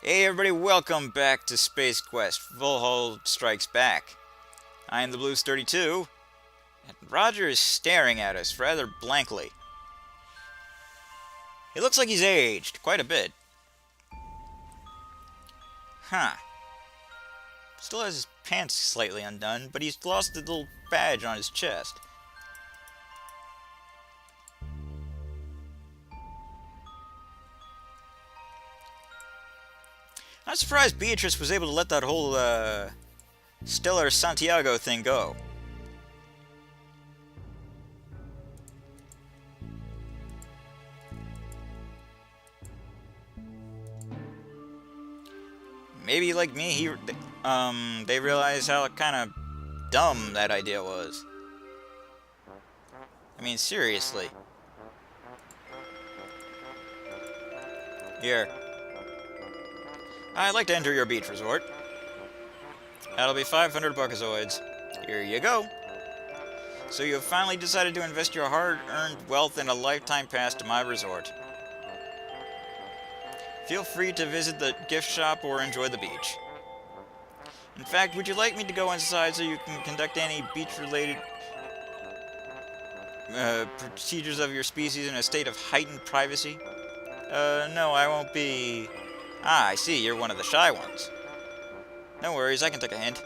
Hey everybody, welcome back to Space Quest. Volhall Strikes Back. I am the Blues 32, and Roger is staring at us rather blankly. He looks like he's aged quite a bit. Huh. Still has his pants slightly undone, but he's lost the little badge on his chest. I'm surprised Beatrice was able to let that whole, Stellar Santiago thing go. Maybe like me, they realized how kind of dumb that idea was. I mean, seriously. Here. I'd like to enter your beach resort. That'll be 500 buckazoids. Here you go. So you have finally decided to invest your hard-earned wealth in a lifetime pass to my resort. Feel free to visit the gift shop or enjoy the beach. In fact, would you like me to go inside so you can conduct any beach-related procedures of your species in a state of heightened privacy? No, I won't be... Ah, I see, you're one of the shy ones. No worries, I can take a hint.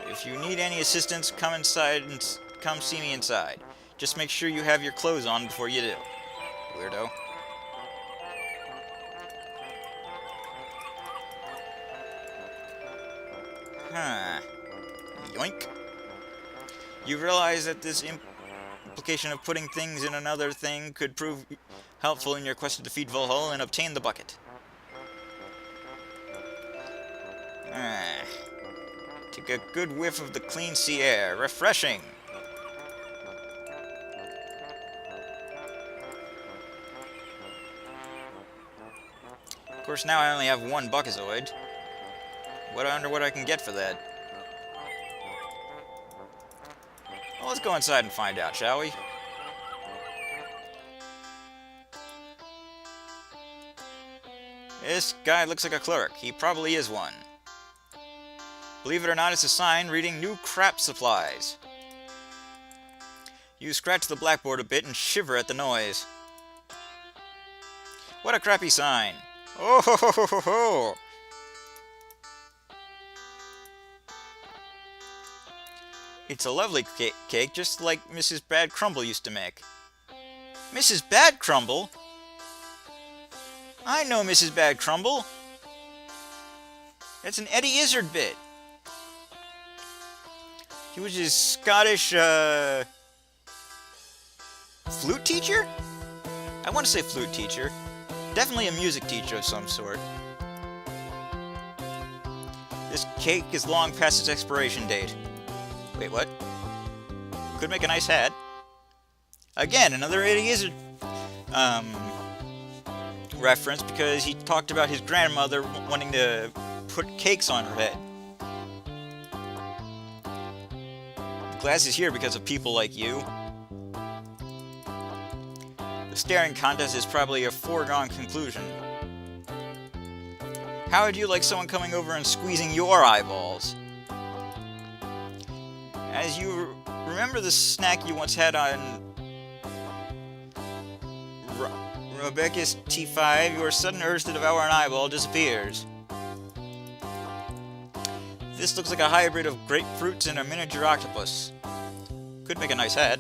If you need any assistance, come inside and come see me inside. Just make sure you have your clothes on before you do. Weirdo. Huh. Yoink. You realize that this implication of putting things in another thing could prove helpful in your quest to defeat Volhall and obtain the bucket. Take a good whiff of the clean sea air. Refreshing! Of course, now I only have one buckazoid. I wonder what I can get for that. Well, let's go inside and find out, shall we? This guy looks like a clerk. He probably is one. Believe it or not, it's a sign reading new crap supplies. You scratch the blackboard a bit and shiver at the noise. What a crappy sign. Oh ho ho ho ho ho! It's a lovely cake, just like Mrs. Bad Crumble used to make. Mrs. Bad Crumble? I know Mrs. Bad Crumble. That's an Eddie Izzard bit. He was his Scottish, flute teacher? I want to say flute teacher. Definitely a music teacher of some sort. This cake is long past its expiration date. Wait, what? Could make a nice hat. Again, another Eddie Izzard, reference, because he talked about his grandmother wanting to put cakes on her head. The glass is here because of people like you. The staring contest is probably a foregone conclusion. How would you like someone coming over and squeezing your eyeballs? As you remember the snack you once had on Rebecca's T5, your sudden urge to devour an eyeball disappears. This looks like a hybrid of grapefruits and a miniature octopus. Could make a nice hat.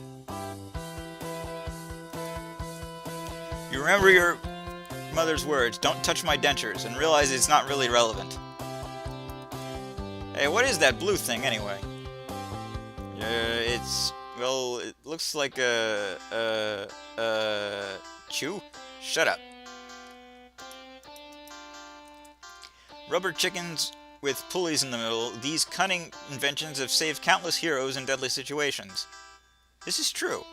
You remember your mother's words, don't touch my dentures, and realize it's not really relevant. Hey, what is that blue thing anyway? Well, it looks like chew? Shut up. Rubber chickens with pulleys in the middle, these cunning inventions have saved countless heroes in deadly situations. This is true.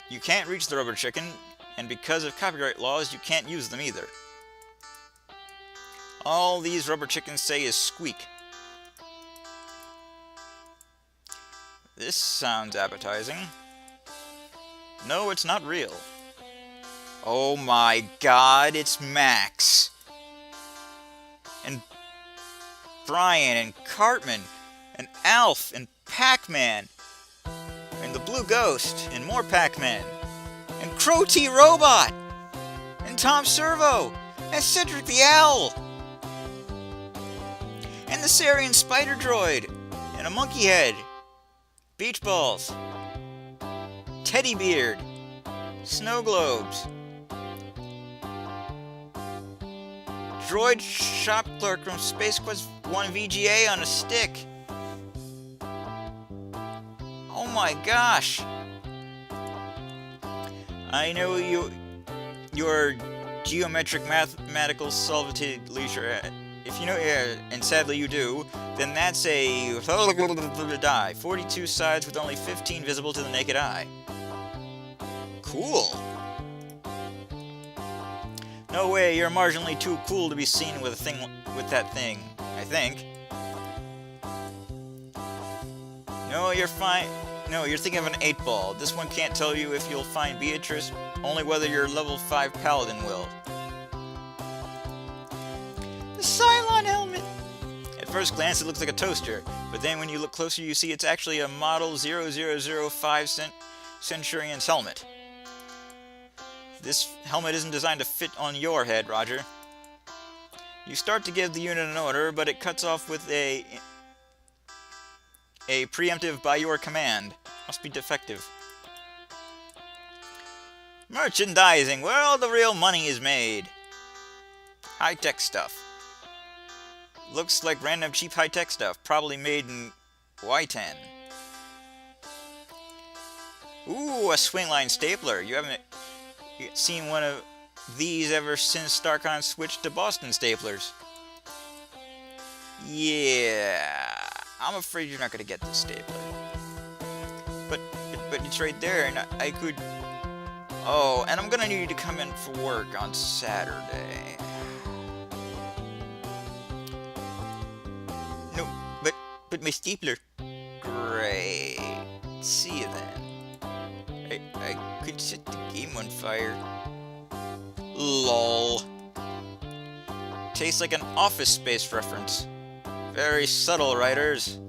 You can't reach the rubber chicken, and because of copyright laws, you can't use them either. All these rubber chickens say is squeak. This sounds appetizing. No, it's not real. Oh my god, it's Max. And Brian and Cartman and Alf and Pac-Man and the Blue Ghost and more Pac-Man and Crow T Robot and Tom Servo and Cedric the Owl and the Sarian Spider Droid and a Monkey Head, Beach Balls, Teddy Beard, Snow Globes, Droid Shop Clerk from Space Quest 1 VGA on a stick. Oh my gosh! I know your geometric mathematical solidity leisure. If you know, and sadly you do, then that's a die. 42 sides with only 15 visible to the naked eye. Cool. No way, you're marginally too cool to be seen with that thing, I think. No, you're fine. No, you're thinking of an 8-ball. This one can't tell you if you'll find Beatrice, only whether your level 5 paladin will. The Cylon helmet! At first glance it looks like a toaster, but then when you look closer you see it's actually a model 0005 Centurion's helmet. This helmet isn't designed to fit on your head, Roger. You start to give the unit an order, but it cuts off with a preemptive by your command. Must be defective. Merchandising, where all the real money is made. High-tech stuff. Looks like random cheap high-tech stuff, probably made in Y10. Ooh, a swingline stapler. You haven't seen one of these ever since Starcon switched to Boston staplers. Yeah, I'm afraid you're not going to get this stapler. But it's right there, and I could... Oh, and I'm going to need you to come in for work on Saturday. No, but my stapler. Great. See you then. I could set the game on fire. LOL. Tastes like an Office Space reference. Very subtle, writers.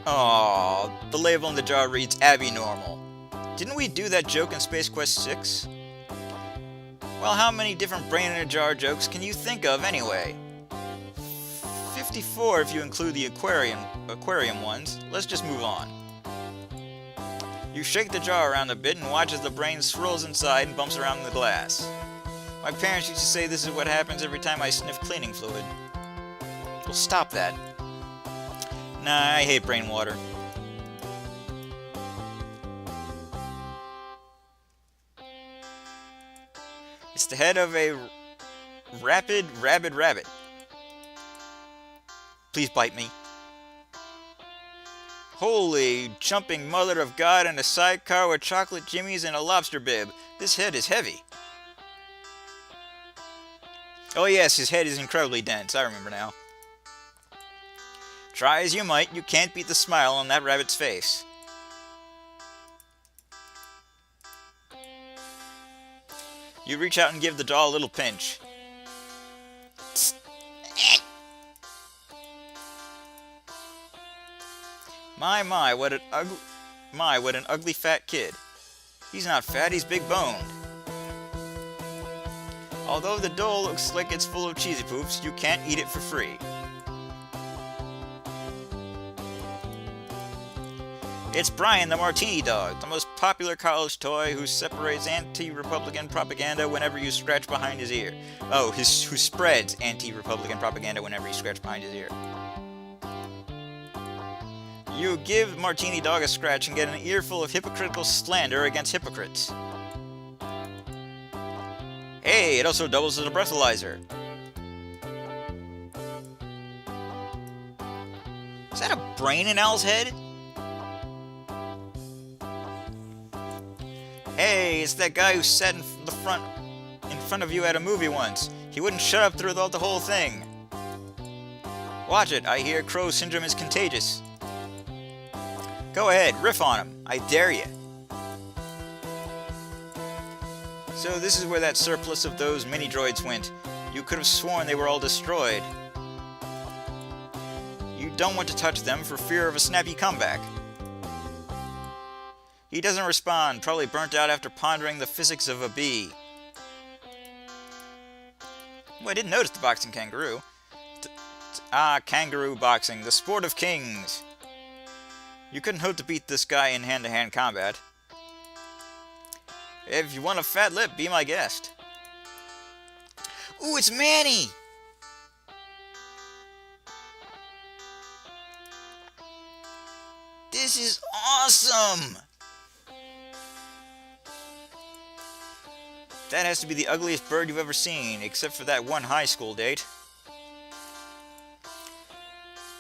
Aww, the label on the jar reads Abby Normal. Didn't we do that joke in Space Quest 6? Well, how many different brain in a jar jokes can you think of anyway? 54 if you include the aquarium ones. Let's just move on. You shake the jar around a bit and watch as the brain swirls inside and bumps around the glass. My parents used to say this is what happens every time I sniff cleaning fluid. Well, stop that. Nah, I hate brain water. It's the head of a rabid rabbit. Please bite me. Holy jumping mother of God, and a sidecar with chocolate jimmies and a lobster bib. This head is heavy. Oh yes, his head is incredibly dense. I remember now. Try as you might, you can't beat the smile on that rabbit's face. You reach out and give the doll a little pinch. My, what an ugly fat kid. He's not fat, he's big boned. Although the doll looks like it's full of cheesy poofs, you can't eat it for free. It's Brian the Martini Dog, the most popular college toy who separates anti-Republican propaganda whenever you scratch behind his ear. Oh, who spreads anti-Republican propaganda whenever you scratch behind his ear. You give Martini Dog a scratch and get an earful of hypocritical slander against hypocrites. Hey, it also doubles as a breathalyzer. Is that a brain in Al's head? Hey, it's that guy who sat in front of you at a movie once. He wouldn't shut up throughout the whole thing. Watch it, I hear Crow syndrome is contagious. Go ahead, riff on him. I dare you. So this is where that surplus of those mini-droids went. You could have sworn they were all destroyed. You don't want to touch them for fear of a snappy comeback. He doesn't respond, probably burnt out after pondering the physics of a bee. Well, I didn't notice the boxing kangaroo. Kangaroo boxing, the sport of kings. You couldn't hope to beat this guy in hand-to-hand combat. If you want a fat lip, be my guest. Ooh, it's Manny! This is awesome! That has to be the ugliest bird you've ever seen, except for that one high school date.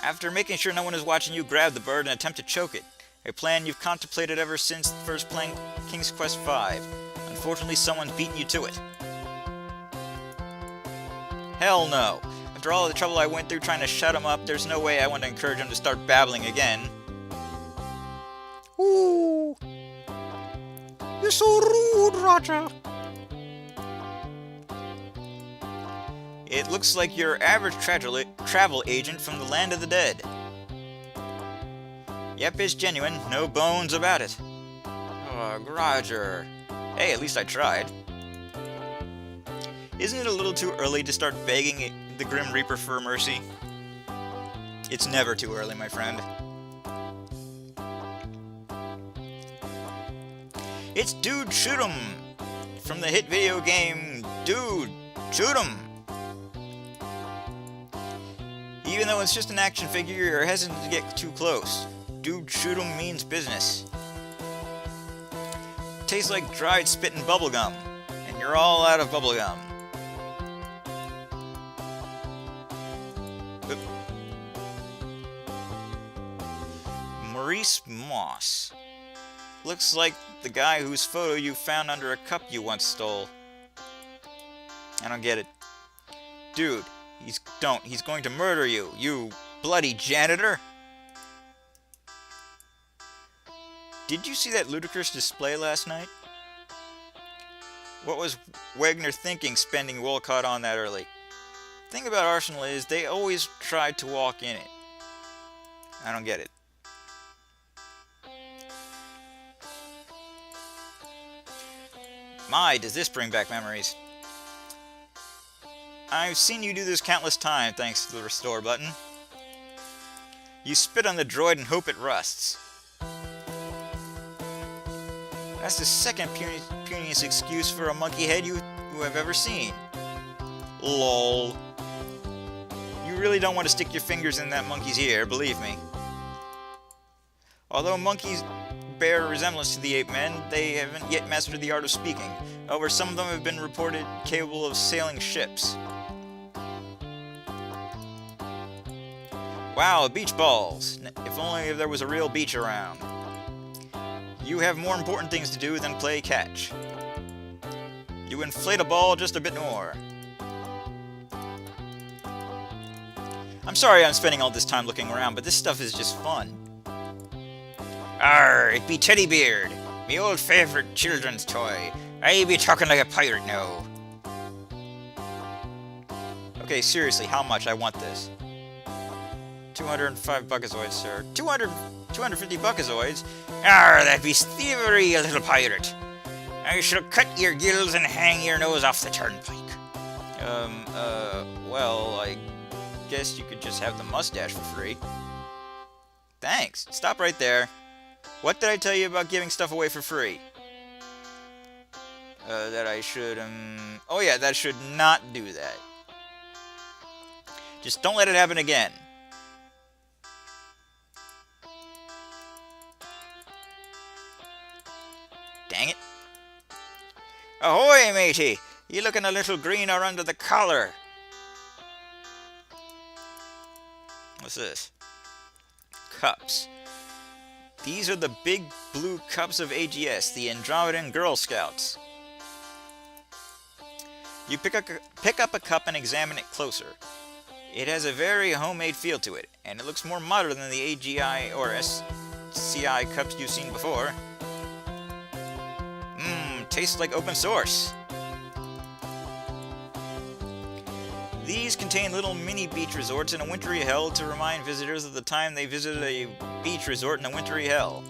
After making sure no one is watching you grab the bird and attempt to choke it, a plan you've contemplated ever since first playing King's Quest V. Unfortunately, someone's beaten you to it. Hell no. After all the trouble I went through trying to shut him up, there's no way I want to encourage him to start babbling again. Ooh. You're so rude, Roger. It looks like your average travel agent from the land of the dead. Yep, it's genuine. No bones about it. Ugh, Roger. Hey, at least I tried. Isn't it a little too early to start begging the Grim Reaper for mercy? It's never too early, my friend. It's Dude Shoot 'em! From the hit video game Dude Shoot 'em! Even though it's just an action figure, you're hesitant to get too close. Dude Shoot 'em means business. Tastes like dried spit and bubblegum, and you're all out of bubblegum. Maurice Moss. Looks like the guy whose photo you found under a cup you once stole. I don't get it. Dude, he's going to murder you, you bloody janitor! Did you see that ludicrous display last night? What was Wagner thinking spending Wolcott on that early? The thing about Arsenal is they always tried to walk in it. I don't get it. My, does this bring back memories. I've seen you do this countless times thanks to the restore button. You spit on the droid and hope it rusts. That's the second puniest excuse for a monkey head you have ever seen. LOL. You really don't want to stick your fingers in that monkey's ear, believe me. Although monkeys bear a resemblance to the ape men, they haven't yet mastered the art of speaking. However, some of them have been reported capable of sailing ships. Wow, beach balls! If only there was a real beach around. You have more important things to do than play catch. You inflate a ball just a bit more. I'm sorry I'm spending all this time looking around, but this stuff is just fun. Arr, it be Teddybeard, me old favourite children's toy. I be talking like a pirate now. Okay, seriously, how much? I want this. 205 buckazoids, sir. 250 buckazoids? Arr, that be thievery, you little pirate. I shall cut your gills and hang your nose off the turnpike. Well, I guess you could just have the mustache for free. Thanks. Stop right there. What did I tell you about giving stuff away for free? That I should, oh yeah, that I should not do that. Just don't let it happen again. Dang it. Ahoy, matey! You looking a little greener under the collar. What's this? Cups. These are the big blue cups of AGS, the Andromedan Girl Scouts. You pick up a cup and examine it closer. It has a very homemade feel to it, and it looks more modern than the AGI or SCI cups you've seen before. Tastes like open source. These contain little mini beach resorts in a wintry hell to remind visitors of the time they visited a beach resort in a wintry hell.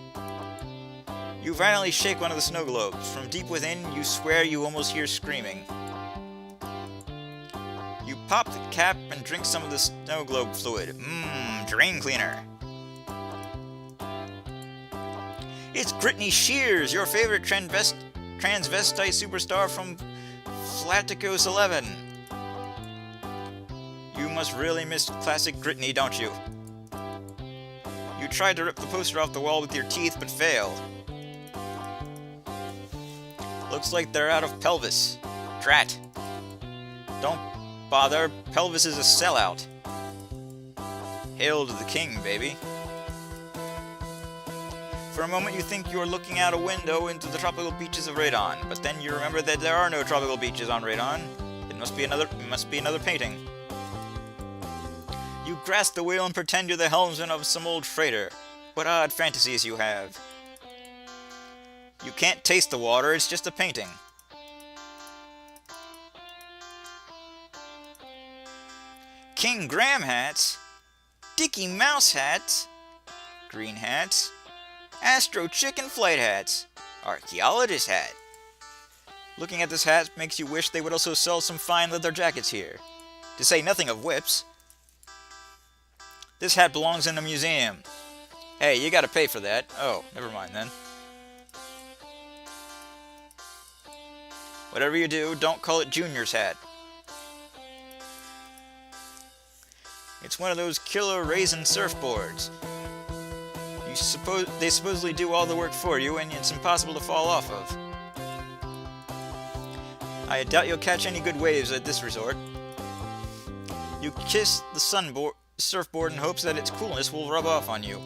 You violently shake one of the snow globes. From deep within, you swear you almost hear screaming. You pop the cap and drink some of the snow globe fluid. Drain cleaner. It's Brittany Shears, your favorite transvestite superstar from Flaticos 11. You must really miss classic Brittany, don't you? You tried to rip the poster off the wall with your teeth, but failed. Looks like they're out of pelvis. Drat. Don't bother, pelvis is a sellout. Hail to the king, baby. For a moment you think you're looking out a window into the tropical beaches of Radon, but then you remember that there are no tropical beaches on Radon. It must be another painting. You grasp the wheel and pretend you're the helmsman of some old freighter. What odd fantasies you have. You can't taste the water, it's just a painting. King Graham hats, Dicky Mouse hats, green hats, Astro Chicken flight hats, archaeologist hat. Looking at this hat makes you wish they would also sell some fine leather jackets here, to say nothing of whips. This hat belongs in a museum. Hey, you gotta pay for that. Oh, never mind then. Whatever you do, don't call it Junior's hat. It's one of those killer raisin surfboards. They supposedly do all the work for you, and it's impossible to fall off of. I doubt you'll catch any good waves at this resort. You kiss the surfboard in hopes that its coolness will rub off on you.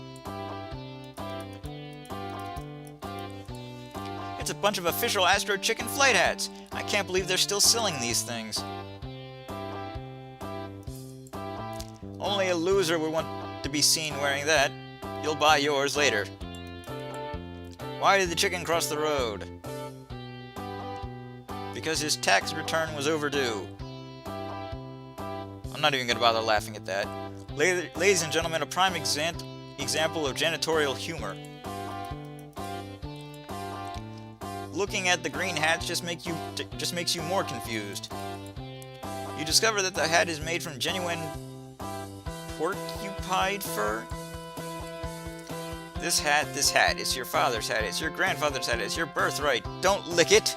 It's a bunch of official Astro Chicken flight hats. I can't believe they're still selling these things. Only a loser would want to be seen wearing that. You'll buy yours later. Why did the chicken cross the road? Because his tax return was overdue. I'm not even going to bother laughing at that. Ladies and gentlemen, a prime example of janitorial humor. Looking at the green hats just makes you more confused. You discover that the hat is made from genuine porcupine fur. This hat, it's your father's hat, it's your grandfather's hat, it's your birthright. Don't lick it!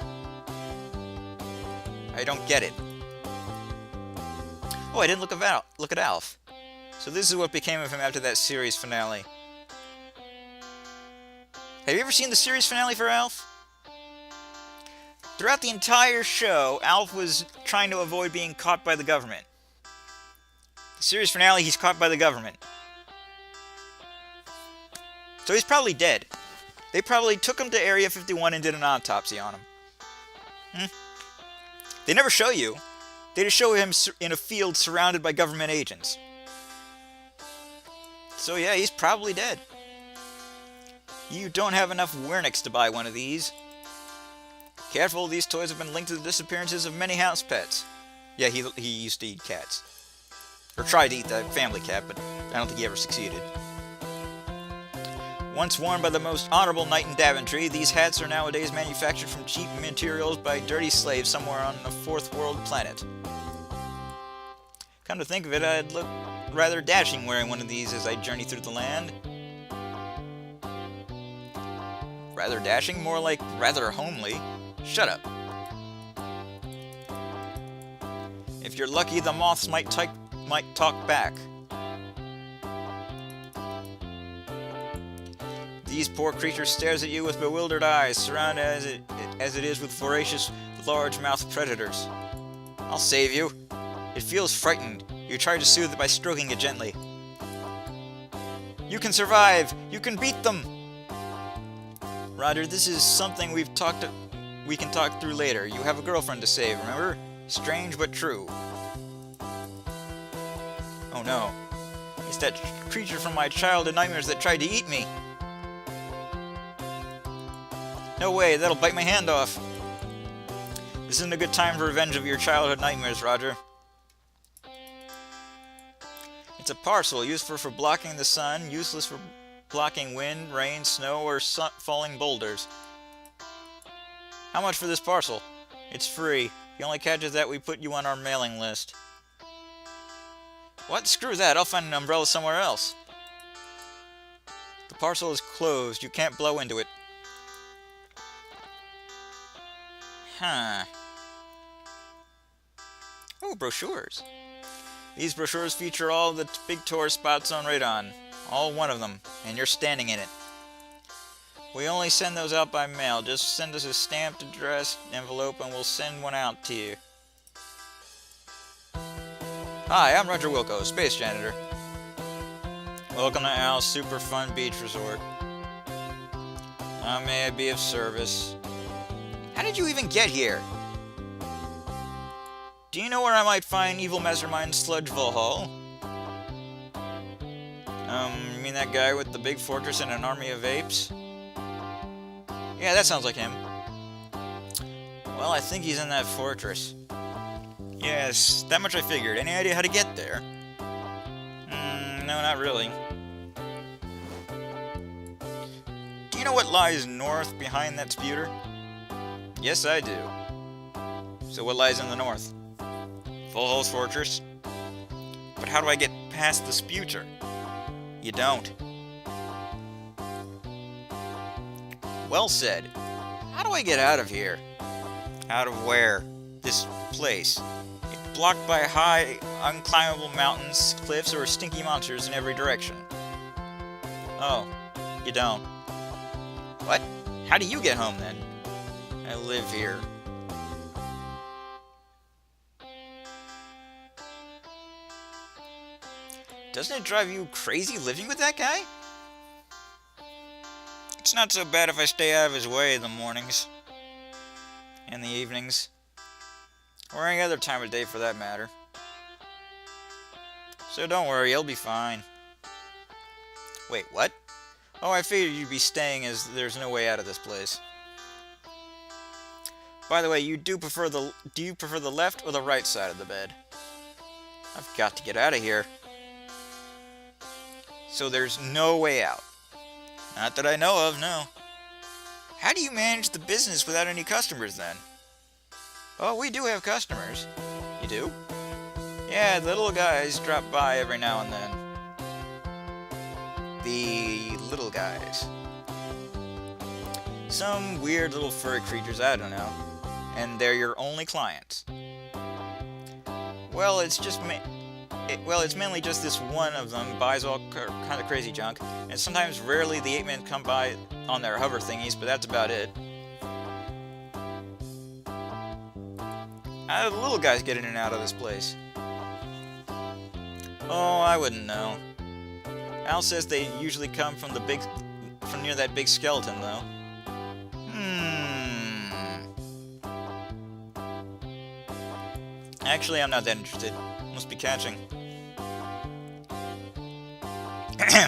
I don't get it. Oh, I didn't look at Alf. So this is what became of him after that series finale. Have you ever seen the series finale for Alf? Throughout the entire show, Alf was trying to avoid being caught by the government. The series finale, he's caught by the government. So he's probably dead. They probably took him to Area 51 and did an autopsy on him. They never show you. They just show him in a field surrounded by government agents. So yeah, he's probably dead. You don't have enough Wernix to buy one of these. Careful, these toys have been linked to the disappearances of many house pets. Yeah, he used to eat cats. Or tried to eat the family cat, but I don't think he ever succeeded. Once worn by the most honorable knight in Daventry, these hats are nowadays manufactured from cheap materials by dirty slaves somewhere on a fourth world planet. Come to think of it, I'd look rather dashing wearing one of these as I journey through the land. Rather dashing? More like rather homely. Shut up. If you're lucky, the moths might talk back. These poor creatures stares at you with bewildered eyes, surrounded as it is with voracious, large-mouthed predators. I'll save you. It feels frightened. You try to soothe it by stroking it gently. You can survive! You can beat them! Roger, this is something we can talk through later. You have a girlfriend to save, remember? Strange but true. no. It's that creature from my childhood nightmares that tried to eat me. No way, that'll bite my hand off. This isn't a good time for revenge of your childhood nightmares, Roger. It's a parcel used for blocking the sun, useless for blocking wind, rain, snow, or falling boulders. How much for this parcel? It's free. The only catch is that we put you on our mailing list. What? Screw that. I'll find an umbrella somewhere else. The parcel is closed. You can't blow into it. Huh. Oh, brochures. These brochures feature all the big tourist spots on Radon. All one of them. And you're standing in it. We only send those out by mail. Just send us a stamped addressed envelope and we'll send one out to you. Hi, I'm Roger Wilco, Space Janitor. Welcome to Al's Super Fun Beach Resort. How may I be of service? How did you even get here? Do you know where I might find Evil Mastermind Sludge Valhall? You mean that guy with the big fortress and an army of apes? Yeah, that sounds like him. Well, I think he's in that fortress. Yes, that much I figured. Any idea how to get there? No, not really. Do you know what lies north behind that sputer? Yes, I do. So what lies in the north? Valhall's fortress? But how do I get past the sputer? You don't. Well said. How do I get out of here? Out of where? This place. It's blocked by high, unclimbable mountains, cliffs, or stinky monsters in every direction. Oh, you don't. What? How do you get home then? I live here. Doesn't it drive you crazy living with that guy? It's not so bad if I stay out of his way in the mornings. And the evenings. Or any other time of day for that matter. So don't worry, you'll be fine. Wait, what? Oh, I figured you'd be staying as there's no way out of this place. By the way, do you prefer the left or the right side of the bed? I've got to get out of here. So there's no way out. Not that I know of, no. How do you manage the business without any customers then? Oh, we do have customers. You do? Yeah, the little guys drop by every now and then. The little guys. Some weird little furry creatures, I don't know. And they're your only clients. Well, it's mainly just this one of them buys all kind of crazy junk, and sometimes rarely the 8-men come by on their hover thingies, but that's about it. How do the little guys get in and out of this place? Oh, I wouldn't know. Al says they usually come from near that big skeleton, though. Actually, I'm not that interested. Must be catching.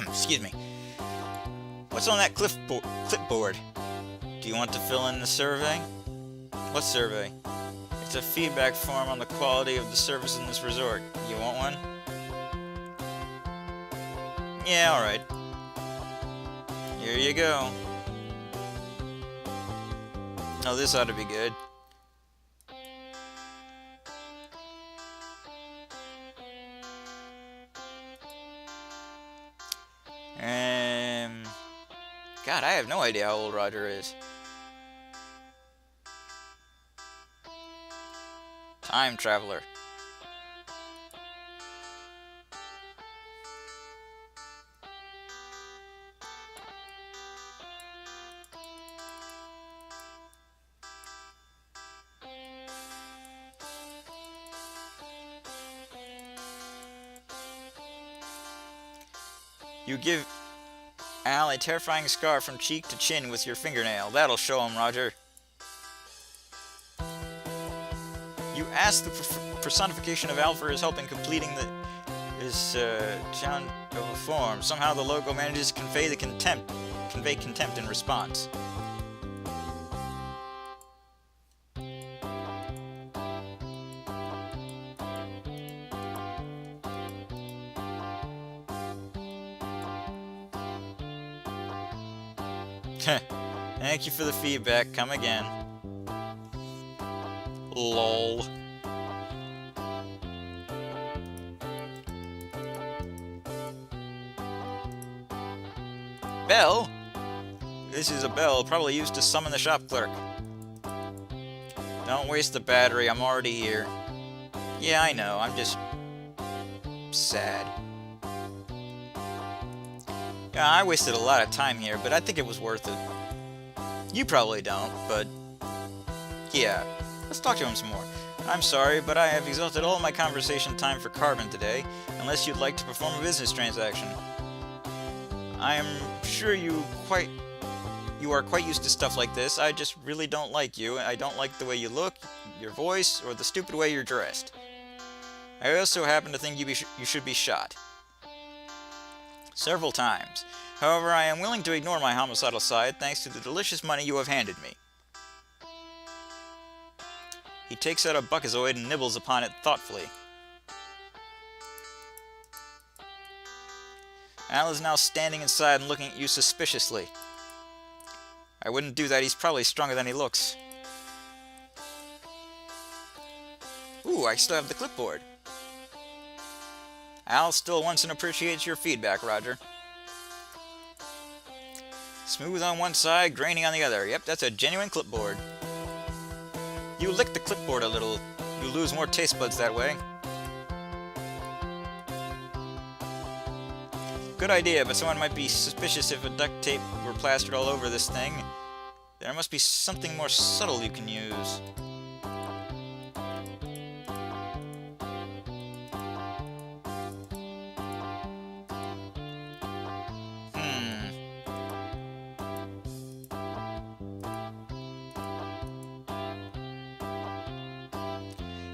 Excuse me. What's on that clipboard? Do you want to fill in the survey? What survey? It's a feedback form on the quality of the service in this resort. You want one? Yeah, alright. Here you go. Oh, this ought to be good. God, I have no idea how old Roger is. Time traveler. You give Al a terrifying scar from cheek to chin with your fingernail. That'll show him, Roger. You ask the personification of Al for his help in completing this challenge of a form. Somehow the logo manages to convey contempt in response. Thank you for the feedback. Come again. LOL. Bell? This is a bell, probably used to summon the shop clerk. Don't waste the battery, I'm already here. Yeah, I know, I'm just... sad. Yeah, I wasted a lot of time here, but I think it was worth it. You probably don't, but... yeah, let's talk to him some more. I'm sorry, but I have exhausted all my conversation time for Cartman today, unless you'd like to perform a business transaction. I am sure you are quite used to stuff like this. I just really don't like you. I don't like the way you look, your voice, or the stupid way you're dressed. I also happen to think you should be shot. Several times. However, I am willing to ignore my homicidal side thanks to the delicious money you have handed me. He takes out a buckazoid and nibbles upon it thoughtfully. Al is now standing inside and looking at you suspiciously. I wouldn't do that, he's probably stronger than he looks. Ooh, I still have the clipboard. Al still wants and appreciates your feedback, Roger. Smooth on one side, grainy on the other. Yep, that's a genuine clipboard. You lick the clipboard a little. You lose more taste buds that way. Good idea, but someone might be suspicious if a duct tape were plastered all over this thing. There must be something more subtle you can use.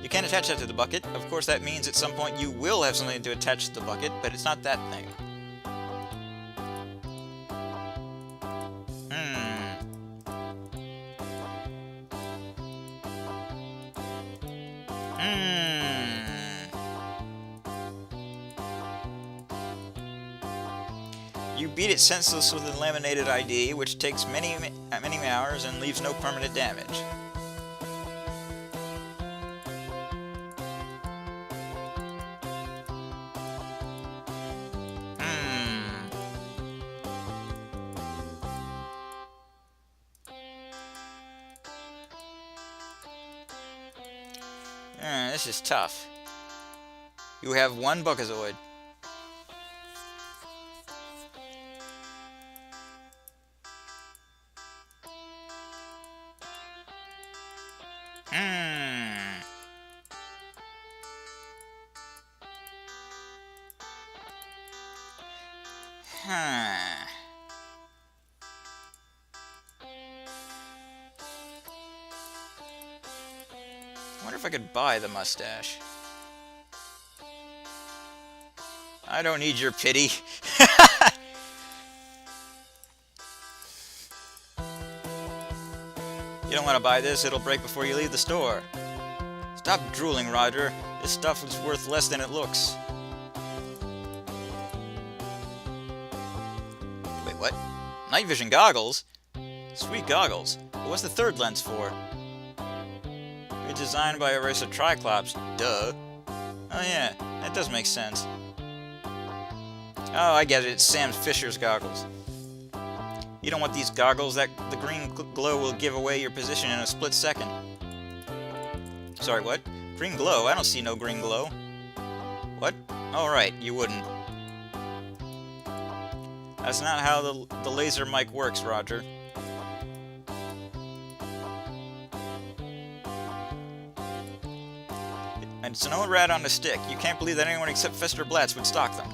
You can't attach that to the bucket. Of course, that means at some point you will have something to attach to the bucket, but it's not that thing. You beat it senseless with a laminated ID, which takes many hours and leaves no permanent damage. This is tough. You have one buckazoid. I wonder if I could buy the mustache. I don't need your pity. You don't want to buy this, it'll break before you leave the store. Stop drooling, Roger. This stuff is worth less than it looks. Wait, what? Night vision goggles? Sweet goggles. But what's the third lens for? Designed by a race of Triclops. Duh. Oh yeah, that does make sense. Oh, I get it. It's Sam Fisher's goggles. You don't want these goggles. The green glow will give away your position in a split second. Sorry, what? Green glow? I don't see no green glow. What? Oh, right, you wouldn't. That's not how the laser mic works, Roger. And it's an old rat on a stick. You can't believe that anyone except Fester Blatz would stock them.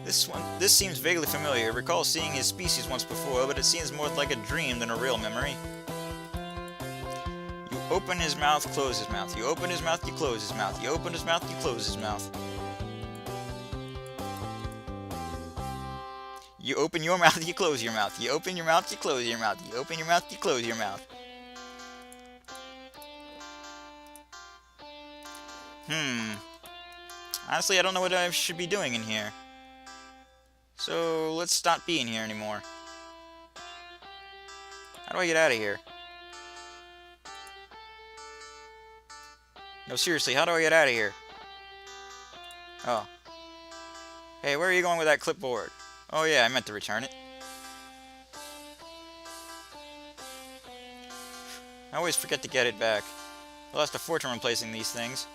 This seems vaguely familiar. I recall seeing his species once before, but it seems more like a dream than a real memory. You open his mouth, close his mouth. You open his mouth, you close his mouth. You open his mouth, you close his mouth. You open your mouth, you close your mouth. You open your mouth, you close your mouth. You open your mouth, you close your mouth. Honestly, I don't know what I should be doing in here. So, let's stop being here anymore. How do I get out of here? No, seriously, how do I get out of here? Oh. Hey, where are you going with that clipboard? Oh yeah, I meant to return it. I always forget to get it back. I lost a fortune replacing these things.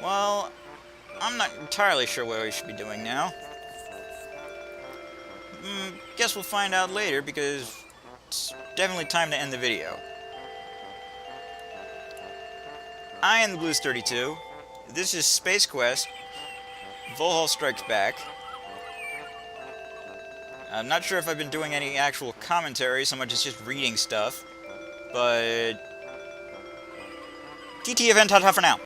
Well, I'm not entirely sure what we should be doing now. Guess we'll find out later, because it's definitely time to end the video. I am the Blues 32. This is Space Quest. Volhall Strikes Back. I'm not sure if I've been doing any actual commentary, so much as just reading stuff. But... TTFN, ta-ta for now.